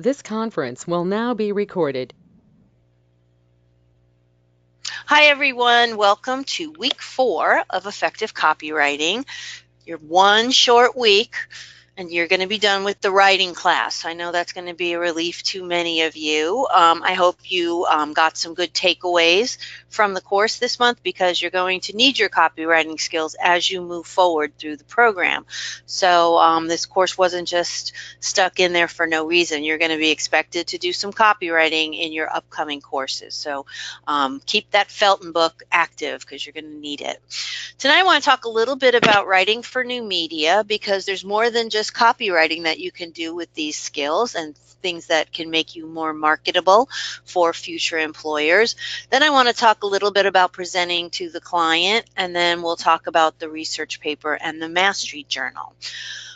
This conference will now be recorded. Hi, everyone. Welcome to week 4 of effective copywriting. Your one short week, and you're going to be done with the writing class. I know that's going to be a relief to many of you. I hope you got some good takeaways from the course this month, because you're going to need your copywriting skills as you move forward through the program. So this course wasn't just stuck in there for no reason. You're going to be expected to do some copywriting in your upcoming courses. So keep that Felton book active, because you're going to need it. Tonight I want to talk a little bit about writing for new media, because there's more than just copywriting that you can do with these skills and things that can make you more marketable for future employers. Then I want to talk a little bit about presenting to the client, and then we'll talk about the research paper and the Mastery Journal.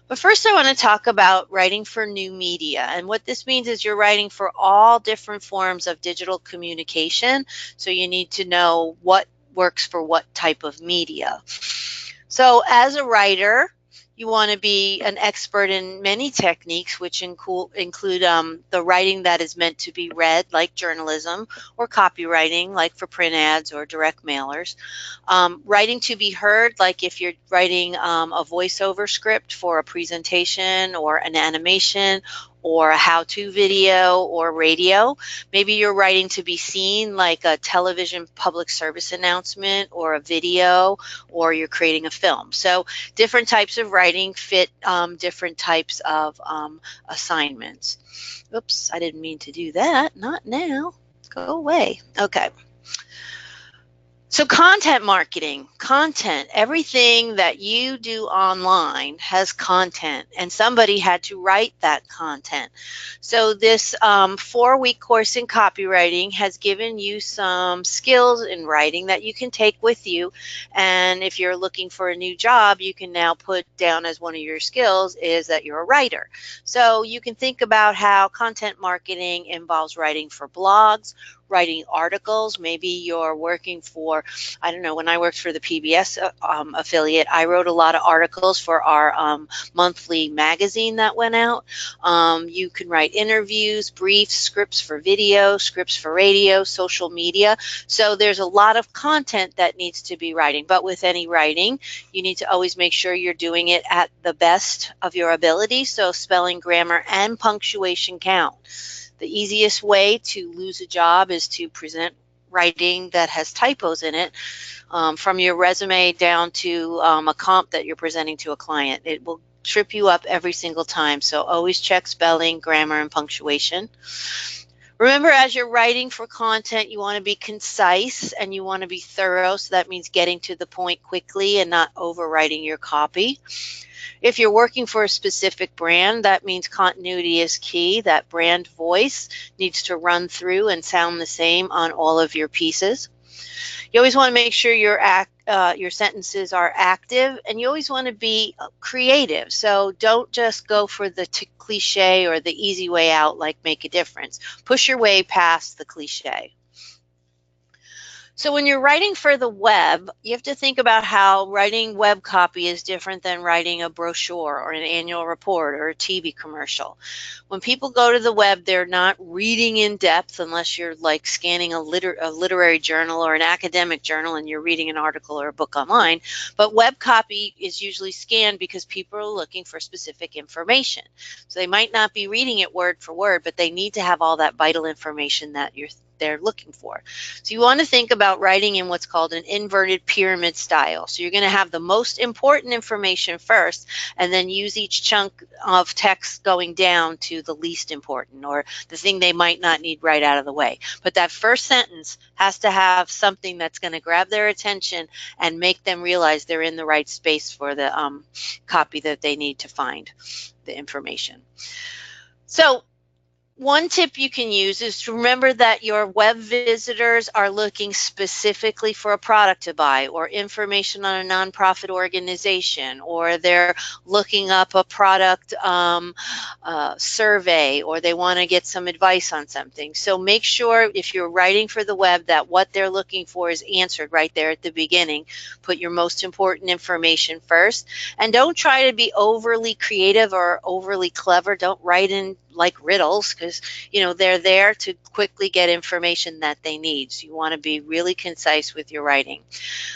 But first I want to talk about writing for new media. And what this means is you're writing for all different forms of digital communication. So you need to know what works for what type of media. So as a writer, you want to be an expert in many techniques, which include the writing that is meant to be read, like journalism, or copywriting, like for print ads or direct mailers. Writing to be heard, like if you're writing a voiceover script for a presentation or an animation, or a how-to video or radio. Maybe you're writing to be seen, like a television public service announcement or a video, or you're creating a film. So different types of writing fit different types of assignments. Oops, I didn't mean to do that. Not now. Go away. Okay. So content marketing, everything that you do online has content, and somebody had to write that content. So this 4-week course in copywriting has given you some skills in writing that you can take with you. And if you're looking for a new job, you can now put down as one of your skills is that you're a writer. So you can think about how content marketing involves writing for blogs, writing articles. Maybe you're working for, I don't know, when I worked for the PBS affiliate, I wrote a lot of articles for our monthly magazine that went out. You can write interviews, briefs, scripts for video, scripts for radio, social media. So there's a lot of content that needs to be writing. But with any writing, you need to always make sure you're doing it at the best of your ability. So spelling, grammar, and punctuation count. The easiest way to lose a job is to present writing that has typos in it, from your resume down to a comp that you're presenting to a client. It will trip you up every single time. So always check spelling, grammar, and punctuation. Remember, as you're writing for content, you want to be concise and you want to be thorough. So that means getting to the point quickly and not overwriting your copy. If you're working for a specific brand, that means continuity is key. That brand voice needs to run through and sound the same on all of your pieces. You always want to make sure your sentences are active, and you always want to be creative. So don't just go for the cliche or the easy way out, like make a difference. Push your way past the cliche. So when you're writing for the web, you have to think about how writing web copy is different than writing a brochure or an annual report or a TV commercial. When people go to the web, they're not reading in depth unless you're like scanning a literary journal or an academic journal and you're reading an article or a book online. But web copy is usually scanned because people are looking for specific information. So they might not be reading it word for word, but they need to have all that vital information that they're looking for. So you want to think about writing in what's called an inverted pyramid style. So you're going to have the most important information first, and then use each chunk of text going down to the least important, or the thing they might not need right out of the way. But that first sentence has to have something that's going to grab their attention and make them realize they're in the right space for the copy that they need to find the information. So one tip you can use is to remember that your web visitors are looking specifically for a product to buy, or information on a nonprofit organization, or they're looking up a product survey, or they want to get some advice on something. So make sure if you're writing for the web that what they're looking for is answered right there at the beginning. Put your most important information first, and don't try to be overly creative or overly clever. Don't write in like riddles, because they're there to quickly get information that they need. So you want to be really concise with your writing.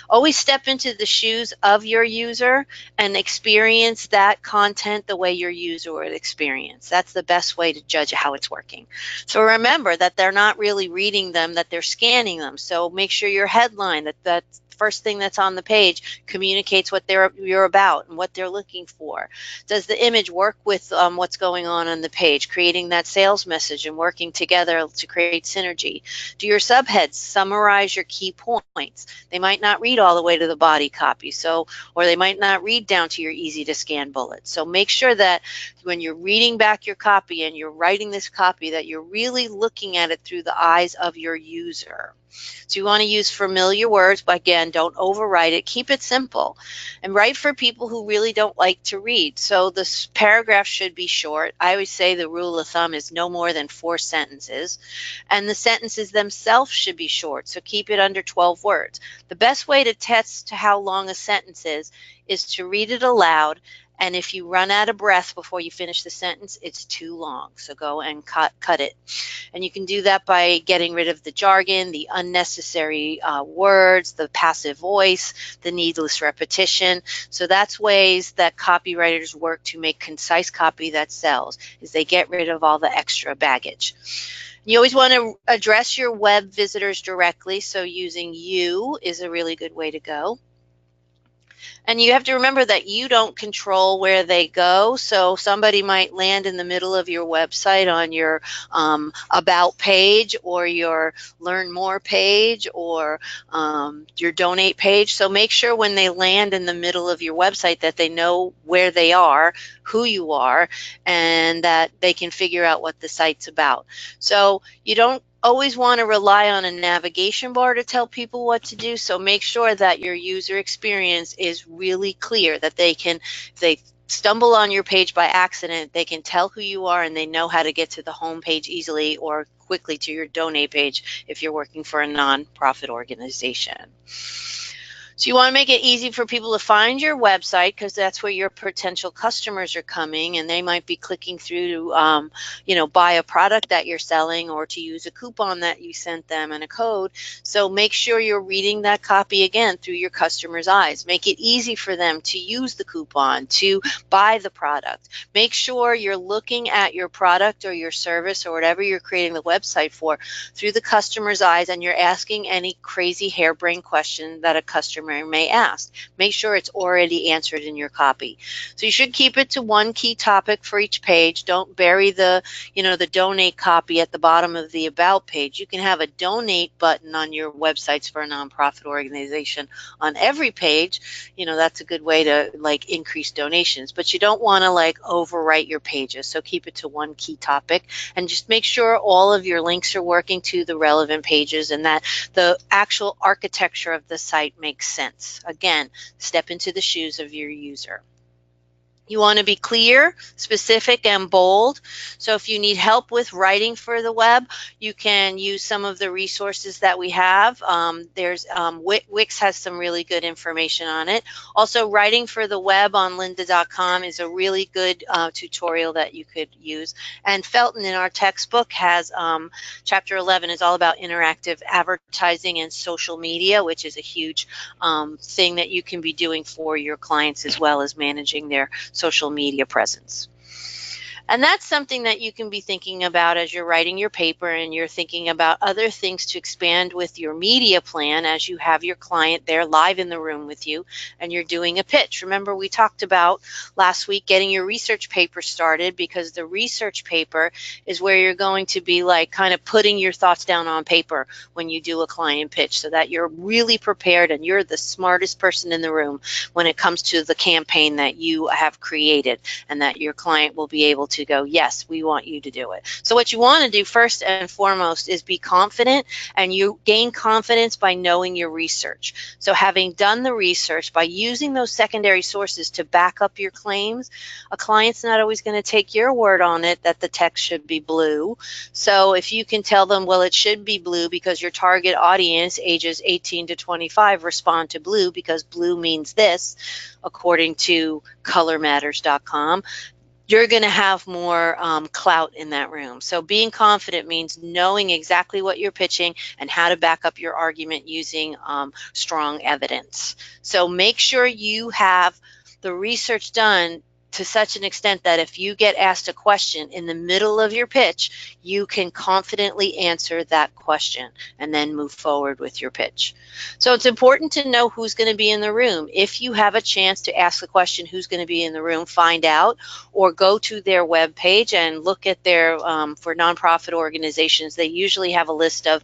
Always step into the shoes of your user and experience that content the way your user would experience. That's the best way to judge how it's working. So remember that they're not really reading them, that they're scanning them. So make sure your headline, that first thing that's on the page, communicates what you're about and what they're looking for. Does the image work with what's going on the page, creating that sales message and working together to create synergy? Do your subheads summarize your key points? They might not read all the way to the body copy, or they might not read down to your easy to scan bullets. So make sure that when you're reading back your copy and you're writing this copy, that you're really looking at it through the eyes of your user. So you want to use familiar words, but again, don't overwrite it. Keep it simple. And write for people who really don't like to read. So this paragraph should be short. I always say the rule of thumb is no more than 4 sentences. And the sentences themselves should be short. So keep it under 12 words. The best way to test how long a sentence is to read it aloud. And if you run out of breath before you finish the sentence, it's too long. So go and cut it. And you can do that by getting rid of the jargon, the unnecessary words, the passive voice, the needless repetition. So that's ways that copywriters work to make concise copy that sells, is they get rid of all the extra baggage. You always want to address your web visitors directly. So using you is a really good way to go. And you have to remember that you don't control where they go. So somebody might land in the middle of your website on your About page or your Learn More page or your Donate page. So make sure when they land in the middle of your website that they know where they are, who you are, and that they can figure out what the site's about. So you don't always want to rely on a navigation bar to tell people what to do. So make sure that your user experience is really clear, that they can, if they stumble on your page by accident, they can tell who you are and they know how to get to the home page easily or quickly to your Donate page if you're working for a nonprofit organization. So you want to make it easy for people to find your website, because that's where your potential customers are coming, and they might be clicking through to, buy a product that you're selling or to use a coupon that you sent them and a code. So make sure you're reading that copy again through your customer's eyes. Make it easy for them to use the coupon, to buy the product. Make sure you're looking at your product or your service or whatever you're creating the website for through the customer's eyes, and you're asking any crazy harebrained question that a customer may ask. Make sure it's already answered in your copy. So you should keep it to one key topic for each page. Don't bury the Donate copy at the bottom of the About page. You can have a Donate button on your websites for a nonprofit organization on every page. That's a good way to increase donations, but you don't want to overwrite your pages. So keep it to one key topic and just make sure all of your links are working to the relevant pages and that the actual architecture of the site makes sense. Again, step into the shoes of your user. You want to be clear, specific, and bold. So if you need help with writing for the web, you can use some of the resources that we have. Wix has some really good information on it. Also, writing for the web on lynda.com is a really good tutorial that you could use. And Felton in our textbook has chapter 11 is all about interactive advertising and social media, which is a huge thing that you can be doing for your clients as well as managing their social media presence. And that's something that you can be thinking about as you're writing your paper and you're thinking about other things to expand with your media plan as you have your client there live in the room with you and you're doing a pitch. Remember, we talked about last week getting your research paper started, because the research paper is where you're going to be kind of putting your thoughts down on paper when you do a client pitch, so that you're really prepared and you're the smartest person in the room when it comes to the campaign that you have created, and that your client will be able to go, yes, we want you to do it. So what you want to do first and foremost is be confident, and you gain confidence by knowing your research. So having done the research, by using those secondary sources to back up your claims, a client's not always going to take your word on it that the text should be blue. So if you can tell them, well, it should be blue because your target audience, ages 18 to 25, respond to blue because blue means this, according to colormatters.com, you're going to have more clout in that room. So being confident means knowing exactly what you're pitching and how to back up your argument using strong evidence. So make sure you have the research done to such an extent that if you get asked a question in the middle of your pitch, you can confidently answer that question and then move forward with your pitch. So it's important to know who's going to be in the room. If you have a chance to ask the question, who's going to be in the room, find out, or go to their web page and look at their, for nonprofit organizations, they usually have a list of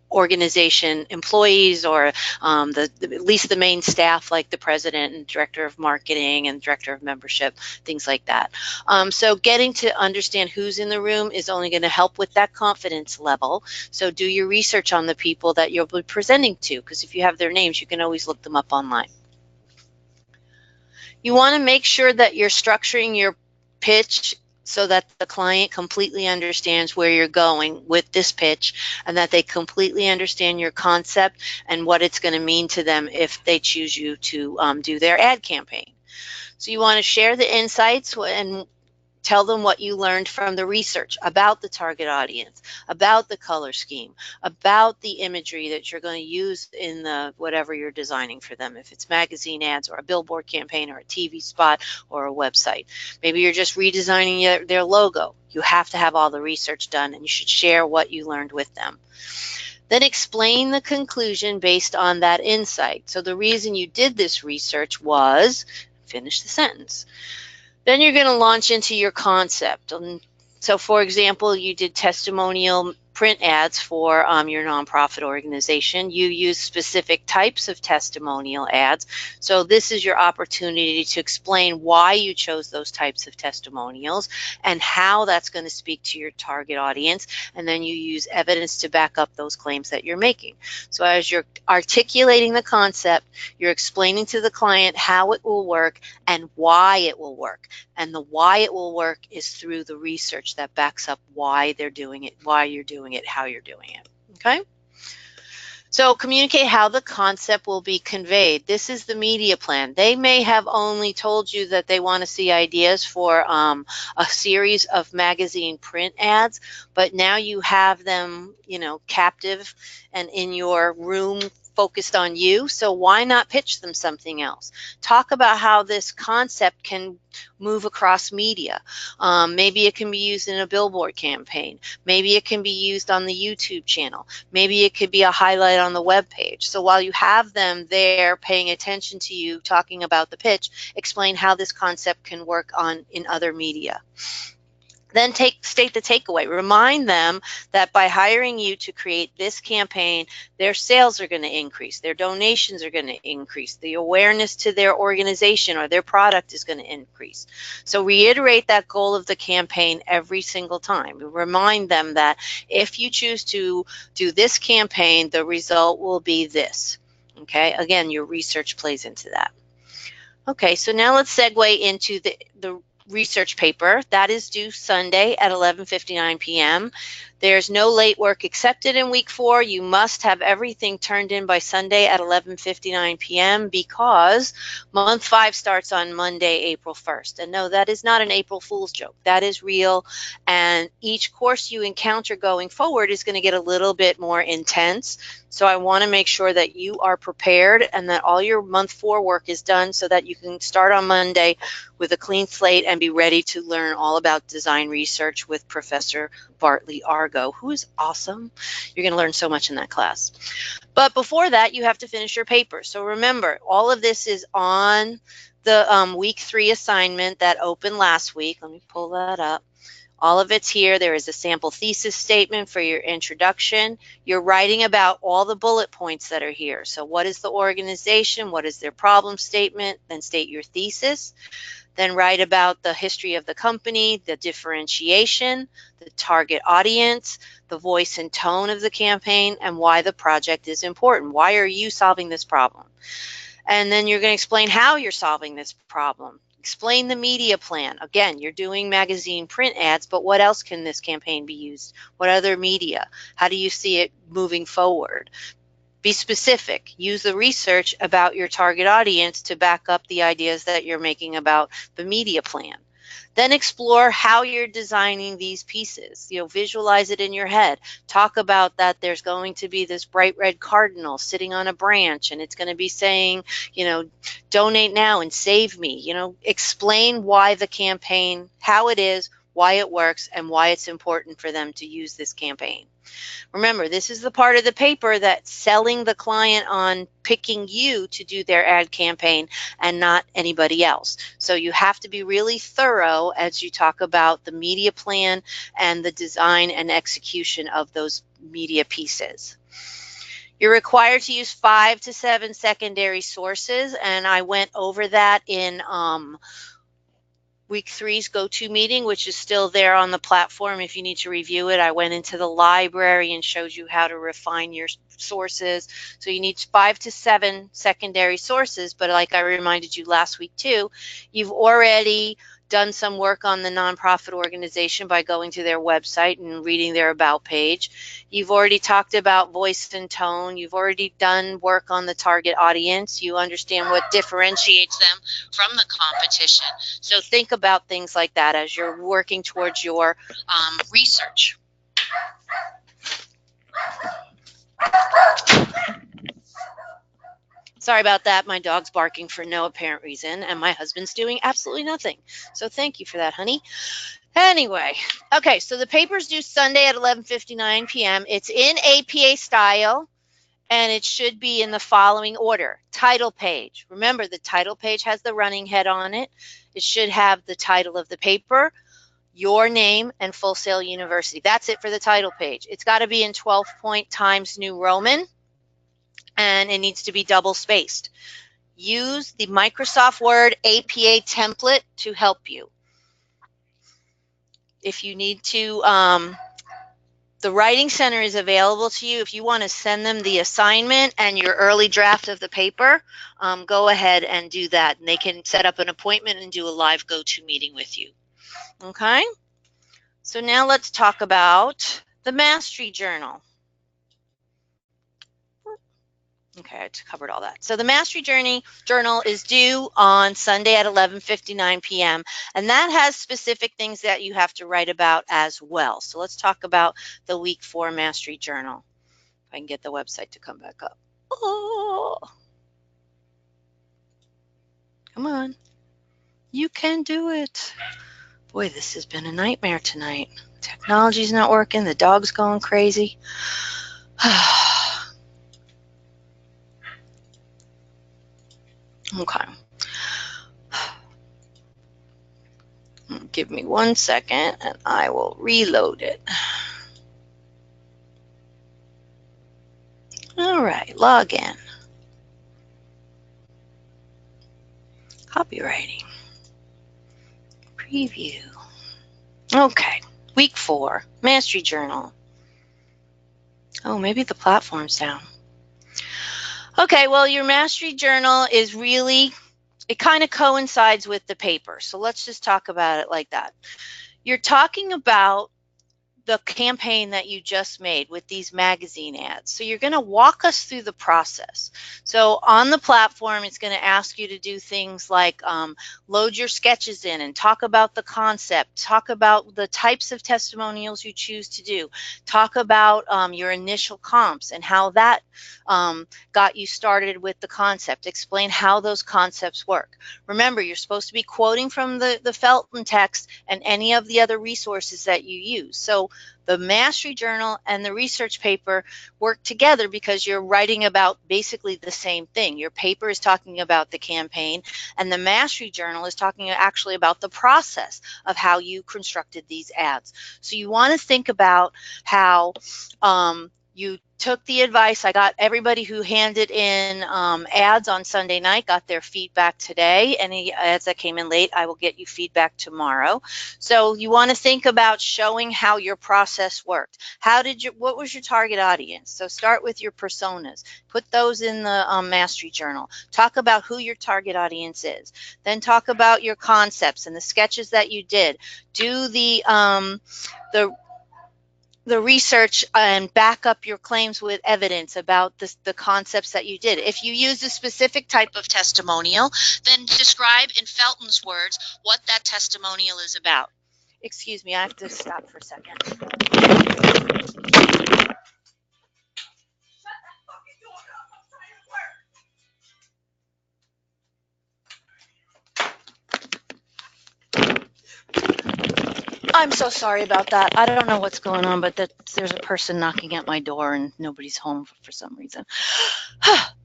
organization employees or at least the main staff, like the president and director of marketing and director of membership, things like that. So getting to understand who's in the room is only going to help with that confidence level. So do your research on the people that you'll be presenting to, because if you have their names, you can always look them up online. You want to make sure that you're structuring your pitch so that the client completely understands where you're going with this pitch and that they completely understand your concept and what it's going to mean to them if they choose you to do their ad campaign. So you want to share the insights and tell them what you learned from the research about the target audience, about the color scheme, about the imagery that you're going to use in the whatever you're designing for them, if it's magazine ads or a billboard campaign or a TV spot or a website. Maybe you're just redesigning their logo. You have to have all the research done, and you should share what you learned with them. Then explain the conclusion based on that insight. So the reason you did this research was, finish the sentence. Then you're going to launch into your concept. So for example, you did testimonial print ads for your nonprofit organization. You use specific types of testimonial ads. So this is your opportunity to explain why you chose those types of testimonials and how that's going to speak to your target audience. And then you use evidence to back up those claims that you're making. So as you're articulating the concept, you're explaining to the client how it will work and why it will work. And the why it will work is through the research that backs up why they're doing it, why you're doing it, how you're doing it. Okay? So communicate how the concept will be conveyed. This is the media plan. They may have only told you that they want to see ideas for a series of magazine print ads, but now you have them, captive and in your room focused on you. So why not pitch them something else? Talk about how this concept can move across media. Maybe it can be used in a billboard campaign. Maybe it can be used on the YouTube channel. Maybe it could be a highlight on the web page. So while you have them there paying attention to you talking about the pitch, explain how this concept can work in other media. Then state the takeaway. Remind them that by hiring you to create this campaign, their sales are going to increase, their donations are going to increase, the awareness to their organization or their product is going to increase. So reiterate that goal of the campaign every single time. Remind them that if you choose to do this campaign, the result will be this. Okay, again, your research plays into that. Okay, so now let's segue into the research paper. That is due Sunday at 11:59 p.m. There's no late work accepted in week 4. You must have everything turned in by Sunday at 11:59 p.m. because month 5 starts on Monday, April 1st. And no, that is not an April Fool's joke. That is real. And each course you encounter going forward is going to get a little bit more intense. So I want to make sure that you are prepared and that all your month 4 work is done so that you can start on Monday with a clean slate and be ready to learn all about design research with Professor Bartley Argo, who is awesome. You're going to learn so much in that class. But before that, you have to finish your paper. So remember, all of this is on the week 3 assignment that opened last week. Let me pull that up. All of it's here. There is a sample thesis statement for your introduction. You're writing about all the bullet points that are here. So what is the organization? What is their problem statement? Then state your thesis. Then write about the history of the company, the differentiation, the target audience, the voice and tone of the campaign, and why the project is important. Why are you solving this problem? And then you're going to explain how you're solving this problem. Explain the media plan. Again, you're doing magazine print ads, but what else can this campaign be used? What other media? How do you see it moving forward? Be specific. Use the research about your target audience to back up the ideas that you're making about the media plan. Then explore how you're designing these pieces. Visualize it in your head. Talk about that there's going to be this bright red cardinal sitting on a branch, and it's going to be saying, donate now and save me. Explain why the campaign, how it is, why it works, and why it's important for them to use this campaign. Remember, this is the part of the paper that's selling the client on picking you to do their ad campaign and not anybody else. So you have to be really thorough as you talk about the media plan and the design and execution of those media pieces. You're required to use 5 to 7 secondary sources, and I went over that in Week 3's go-to meeting, which is still there on the platform. If you need to review it, I went into the library and showed you how to refine your sources. So you need 5 to 7 secondary sources, but like I reminded you last week too, you've already done some work on the nonprofit organization by going to their website and reading their about page. You've already talked about voice and tone. You've already done work on the target audience. You understand what differentiates them from the competition. So think about things like that as you're working towards your research. Sorry about that. My dog's barking for no apparent reason, and my husband's doing absolutely nothing. So thank you for that, honey. Anyway, okay, so the paper's due Sunday at 11:59 p.m. It's in APA style, and it should be in the following order. Title page. Remember, the title page has the running head on it. It should have the title of the paper, your name, and Full Sail University. That's it for the title page. It's got to be in 12-point Times New Roman, and it needs to be double spaced. Use the Microsoft Word APA template to help you. If you need to, the Writing Center is available to you. If you want to send them the assignment and your early draft of the paper, go ahead and do that. And they can set up an appointment and do a live go-to meeting with you. Okay? So now let's talk about the Mastery Journal. Okay, I covered all that. So the Mastery Journal is due on Sunday at 11:59 p.m. And that has specific things that you have to write about as well. So let's talk about the Week 4 Mastery Journal. If I can get the website to come back up. Oh, come on. You can do it. Boy, this has been a nightmare tonight. Technology's not working. The dog's going crazy. Okay. Give me 1 second and I will reload it. All right, log in. Copywriting. Preview. Okay, Week 4, Mastery Journal. Oh, maybe the platform's down. Okay, well, your Mastery Journal is really, it kind of coincides with the paper. So let's just talk about it like that. You're talking about the campaign that you just made with these magazine ads. So you're going to walk us through the process. So on the platform, it's going to ask you to do things like load your sketches in and talk about the concept, talk about the types of testimonials you choose to do, talk about your initial comps and how that got you started with the concept, explain how those concepts work. Remember, you're supposed to be quoting from the Felton text and any of the other resources that you use. So the Mastery Journal and the research paper work together because you're writing about basically the same thing. Your paper is talking about the campaign, and the Mastery Journal is talking actually about the process of how you constructed these ads. So you want to think about how you took the advice. I got everybody who handed in ads on Sunday night got their feedback today. Any ads that came in late, I will get you feedback tomorrow. So you want to think about showing how your process worked. What was your target audience? So start with your personas. Put those in the Mastery Journal. Talk about who your target audience is. Then talk about your concepts and the sketches that you did. Do the research and back up your claims with evidence about the concepts that you did. If you use a specific type of testimonial, then describe in Felton's words what that testimonial is about. Excuse me, I have to stop for a second. I'm so sorry about that. I don't know what's going on, but there's a person knocking at my door and nobody's home for some reason.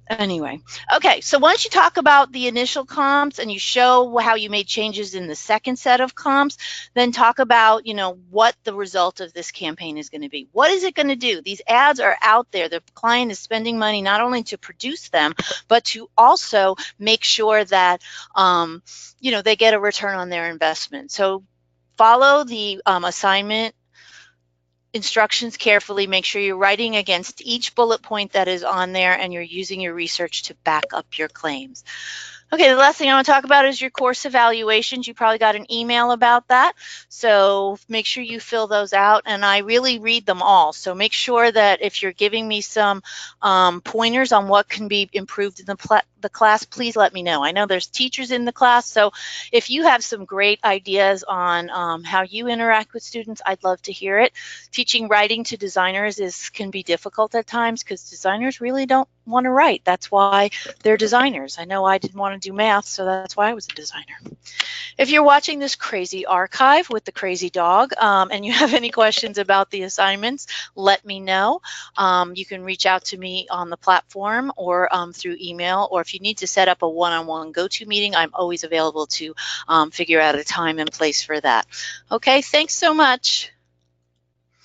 Anyway, okay, so once you talk about the initial comps and you show how you made changes in the second set of comps, then talk about, what the result of this campaign is going to be. What is it going to do? These ads are out there. The client is spending money not only to produce them, but to also make sure that, they get a return on their investment. So follow the assignment instructions carefully. Make sure you're writing against each bullet point that is on there and you're using your research to back up your claims. Okay, the last thing I want to talk about is your course evaluations. You probably got an email about that, so make sure you fill those out, and I really read them all. So make sure that if you're giving me some pointers on what can be improved in the class, please let me know. I know there's teachers in the class, so if you have some great ideas on how you interact with students, I'd love to hear it. Teaching writing to designers can be difficult at times because designers really don't want to write. That's why they're designers. I know I didn't want to do math, so that's why I was a designer. If you're watching this crazy archive with the crazy dog and you have any questions about the assignments, let me know. You can reach out to me on the platform or through email, or if you need to set up a one-on-one go-to meeting, I'm always available to figure out a time and place for that. Okay, thanks so much.